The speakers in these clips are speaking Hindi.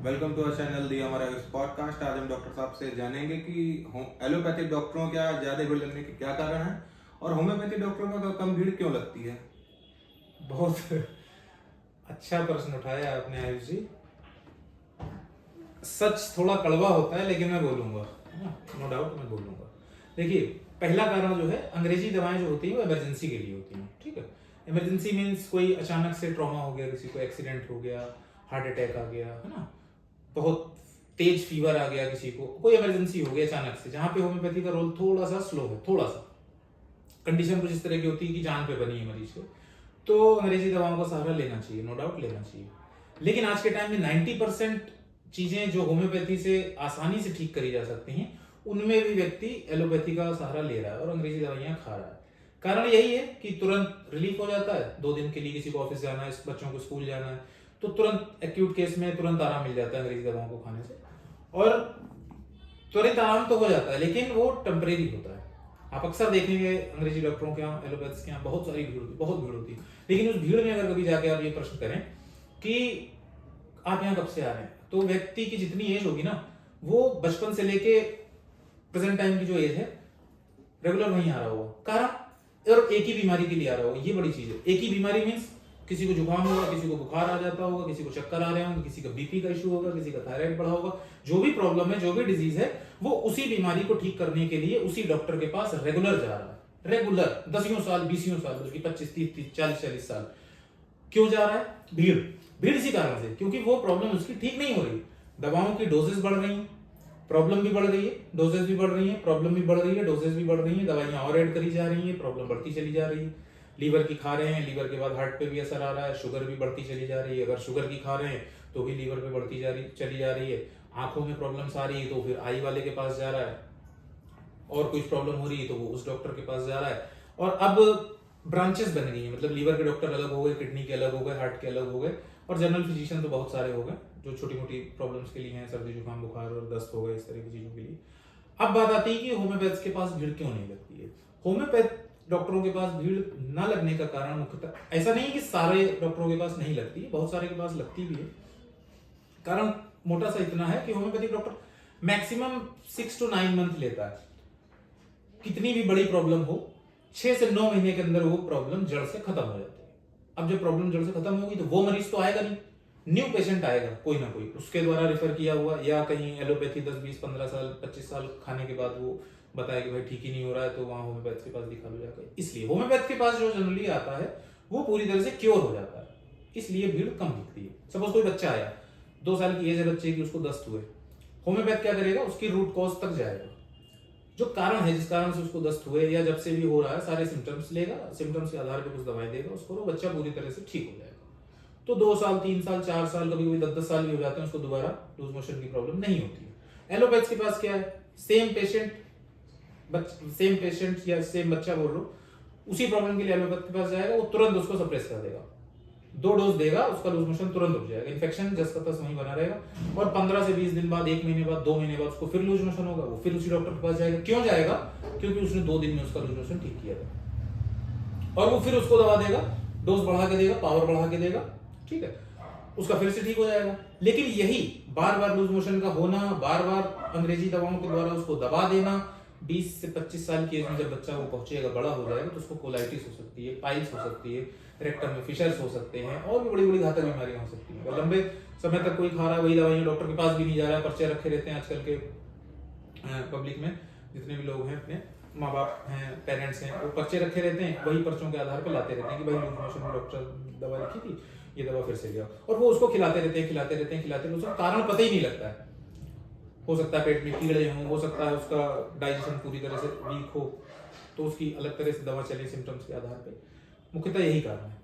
वेलकम टू अवर चैनल दी हमारा इस पॉडकास्ट। आज हम डॉक्टर साहब से जानेंगे कि एलोपैथिक डॉक्टरों क्या ज़्यादा भीड़ लगने के क्या कारण है और होम्योपैथिक डॉक्टरों का कम भीड़ क्यों लगती है। बहुत अच्छा प्रश्न उठाया आपने आयुष जी। सच थोड़ा कड़वा होता है लेकिन मैं बोलूंगा, नो डाउट मैं बोलूंगा। देखिए, पहला कारण जो है, अंग्रेजी दवाएं जो होती हैं वो इमरजेंसी के लिए होती हैं। ठीक है, इमरजेंसी मीन्स कोई अचानक से ट्रॉमा हो गया, किसी को एक्सीडेंट हो गया, हार्ट अटैक आ गया, है ना, बहुत तेज फीवर आ गया, किसी को कोई इमरजेंसी हो गई अचानक से, जहां पे होम्योपैथी का रोल थोड़ा सा स्लो है, थोड़ा सा कंडीशन कुछ इस तरह की होती है कि जान पे बनी है मरीज के, तो अंग्रेजी दवाओं का सहारा लेना चाहिए, नो डाउट लेना चाहिए। लेकिन आज के टाइम में 90% चीजें जो होम्योपैथी से आसानी से ठीक करी जा सकती हैं, उनमें भी व्यक्ति एलोपैथी का सहारा ले रहा है और अंग्रेजी दवाइयां खा रहा है। कारण यही है कि तुरंत रिलीफ हो जाता है, 2 दिन के लिए किसी को ऑफिस जाना है, बच्चों को स्कूल जाना है, तो तुरंत एक्यूट केस में तुरंत आराम मिल जाता है अंग्रेजी दवाओं को खाने से, और त्वरित आराम तो हो जाता है लेकिन वो टेम्परेरी होता है। आप अक्सर देखेंगे अंग्रेजी डॉक्टरों के यहाँ, एलोपैथ्स के यहाँ बहुत सारी भीड़ होती, बहुत भीड़ होती है। लेकिन उस भीड़ में अगर कभी जाके आप ये प्रश्न करें कि आप यहाँ कब से आ रहे हैं, तो व्यक्ति की जितनी एज होगी ना, वो बचपन से लेके प्रेजेंट टाइम की जो एज है, रेगुलर वहीं आ रहा होगा। कारण और एक ही बीमारी के लिए आ रहा होगा, ये बड़ी चीज है। एक ही बीमारी मीन्स किसी को जुकाम होगा, किसी को बुखार आ जाता होगा, किसी को चक्कर आ रहे होंगे, किसी का बीपी का इशू होगा, किसी का थायराइड बढ़ा होगा। जो भी प्रॉब्लम है, जो भी डिजीज है, वो उसी बीमारी को ठीक करने के लिए उसी डॉक्टर के पास रेगुलर जा रहा है। रेगुलर 10 साल 20 साल, बल्कि 25 30 40 साल क्यों जा रहा है? भीड़। भीड़ इसी कारण से, क्योंकि वो प्रॉब्लम उसकी ठीक नहीं हो रही, दवाओं की डोजेस बढ़ रही है, प्रॉब्लम भी बढ़ रही है, डोजेस भी बढ़ रही है, प्रॉब्लम भी बढ़ रही है, डोजेस भी बढ़ रही है, दवाइयां और ऐड करी जा रही है, प्रॉब्लम बढ़ती चली जा रही है। लीवर की खा रहे हैं, लीवर के बाद हार्ट पे भी असर आ रहा है, शुगर भी बढ़ती चली जा रही है, अगर शुगर की खा रहे हैं तो भी लीवर पे बढ़ती चली जा रही है। आंखों में प्रॉब्लम्स आ रही है तो फिर आई वाले के पास जा रहा है, और कुछ प्रॉब्लम हो रही है तो वो उस डॉक्टर के पास जा रहा है। और अब ब्रांचेस बन गई हैं, मतलब लीवर के डॉक्टर अलग हो गए, किडनी के अलग हो गए, हार्ट के अलग हो गए, और जनरल फिजिशियन तो बहुत सारे हो गए जो छोटी मोटी प्रॉब्लम्स के लिए हैं, सर्दी जुकाम बुखार और दस्त हो गए, इस तरह की चीजों के लिए। अब बात आती है कि होम्योपैथ के पास भीड़ क्यों नहीं लगती है। होम्योपैथ डॉक्टरों के पास भीड़ न लगने का कारण मुख्यतः ऐसा नहीं कि सारे डॉक्टरों के पास नहीं लगती है, बहुत सारे के पास लगती भी है। कारण मोटा सा इतना है कि homeopathic doctor maximum 6 to 9 month लेता है। कितनी भी बड़ी प्रॉब्लम हो, 6 से 9 महीने के अंदर वो प्रॉब्लम जड़ से खत्म हो जाती है। अब जब प्रॉब्लम जड़ से खत्म होगी तो वो मरीज तो आएगा नहीं, न्यू पेशेंट आएगा, कोई ना कोई उसके द्वारा रेफर किया हुआ, या कहीं एलोपैथी 10 20 15 साल 25 साल खाने के बाद वो बताया कि भाई ठीक ही नहीं हो रहा है, तो वहां होम्योपैथ के पास दिखा लो जाकर। इसलिए होम्योपैथ के पास जो जनरली आता है वो पूरी तरह से क्योर हो जाता है, इसलिए भीड़ कम दिखती है। सपोज कोई बच्चा आया, 2 साल की एज है बच्चे की, उसको दस्त हुए, होम्योपैथ क्या करेगा, उसकी रूट कॉज तक जाएगा, जो कारण है जिस कारण से उसको दस्त हुए या जब से भी हो रहा है, सारे सिम्टम्स लेगा, सिम्टम्स के आधार पर कुछ दवाई देगा उसको, वो बच्चा पूरी तरह से ठीक हो जाएगा। तो 2 साल 3 साल 4 साल, कभी कभी 10 साल भी हो जाते हैं, उसको दोबारा लूज मोशन की प्रॉब्लम नहीं होती है। एलोपैथ के पास क्या है, सेम पेशेंट या सेम बच्चा बोल लो, उसी प्रॉब्लम के लिए एलोपैथ के पास जाएगा, वो तुरंत उसको सप्रेस कर देगा, 2 डोज देगा, उसका लूज मोशन तुरंत रुक जाएगा, इन्फेक्शन जस का तस वहीं बना रहेगा, और 15 से 20 दिन बाद, 1 महीने बाद, 2 महीने बाद उसको फिर लूज मोशन होगा, वो फिर उसी डॉक्टर के पास जाएगा। क्यों जाएगा? क्योंकि उसने 2 दिन में उसका लूज मोशन ठीक किया था, और वो फिर उसको दवा देगा, डोज बढ़ा के देगा, पावर बढ़ा के देगा, ठीक है, उसका फिर से ठीक हो जाएगा। लेकिन यही बार बार लूज मोशन का होना, बार बार अंग्रेजी दवाओं के द्वारा उसको दबा देना, 20 से 25 साल की एज में जब बच्चा वो पहुंचेगा, बड़ा हो जाएगा, तो उसको कोलाइटिस हो सकती है, पाइल्स हो सकती है, रेक्टम में फिशर्स हो सकते हैं, और भी बड़ी बड़ी घातक बीमारियां हो सकती हैं। अगर लंबे समय तक कोई खा रहा है वही दवाइयां, डॉक्टर के पास भी नहीं जा रहा है, पर्चे रखे रहते हैं आजकल के पब्लिक में, जितने भी लोग हैं, अपने माँ बाप हैं, पेरेंट्स हैं, वो पर्चे रखे रहते हैं, वही पर्चों के आधार पर लाते रहते हैं कि भाई लूज मोशन में डॉक्टर दवा लिखी थी, ये दवा फिर से लिया, और वो उसको खिलाते रहते हैं, उसका कारण पता ही नहीं लगता है। हो सकता है पेट में कीड़े हों, हो सकता है उसका डाइजेशन पूरी तरह से वीक हो, तो उसकी अलग तरह से दवा चले सिम्टम्स के आधार पे। मुख्यतः यही कारण है।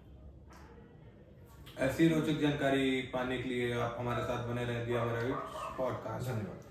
ऐसी रोचक जानकारी पाने के लिए आप हमारे साथ बने रहिए हमारा पॉडकास्ट। धन्यवाद।